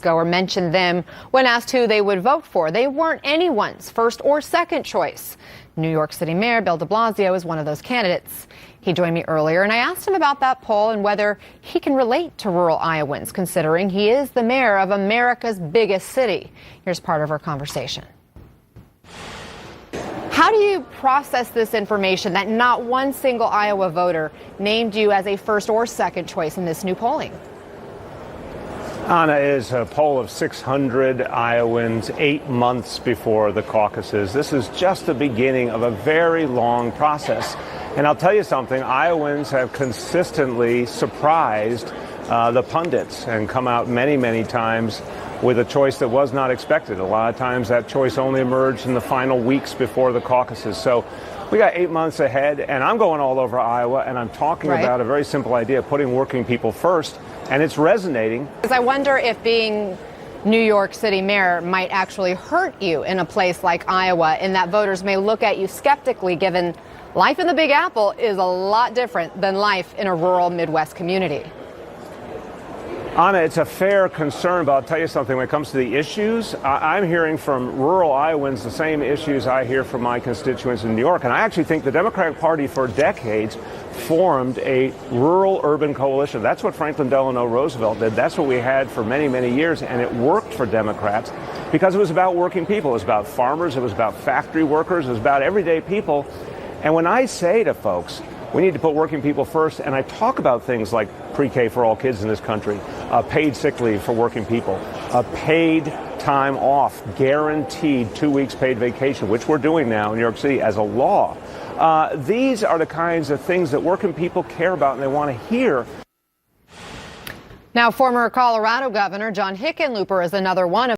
Or mentioned them when asked who they would vote for. They weren't anyone's first or second choice. New York City Mayor Bill de Blasio is one of those candidates. He joined me earlier and I asked him about that poll and whether he can relate to rural Iowans, considering he is the mayor of America's biggest city. Here's part of our conversation. How do you process this information that not one single Iowa voter named you as a first or second choice in this new polling? Anna, is a poll of 600 Iowans 8 months before the caucuses. This is just the beginning of a very long process. And I'll tell you something, Iowans have consistently surprised the pundits and come out many, many times with a choice that was not expected. A lot of times that choice only emerged in the final weeks before the caucuses. So we got 8 months ahead, and I'm going all over Iowa, and I'm talking about a very simple idea, putting working people first, and it's resonating. Because I wonder if being New York City mayor might actually hurt you in a place like Iowa, in that voters may look at you skeptically, given life in the Big Apple is a lot different than life in a rural Midwest community. Anna, it's a fair concern, but I'll tell you something. When it comes to the issues, I'm hearing from rural Iowans the same issues I hear from my constituents in New York. And I actually think the Democratic Party for decades formed a rural-urban coalition. That's what Franklin Delano Roosevelt did. That's what we had for many, many years. And it worked for Democrats because it was about working people. It was about farmers. It was about factory workers. It was about everyday people. And when I say to folks, we need to put working people first, and I talk about things like pre-K for all kids in this country, paid sick leave for working people, paid time off, guaranteed 2 weeks paid vacation, which we're doing now in New York City as a law. These are the kinds of things that working people care about and they want to hear. Now, former Colorado Governor John Hickenlooper is another one of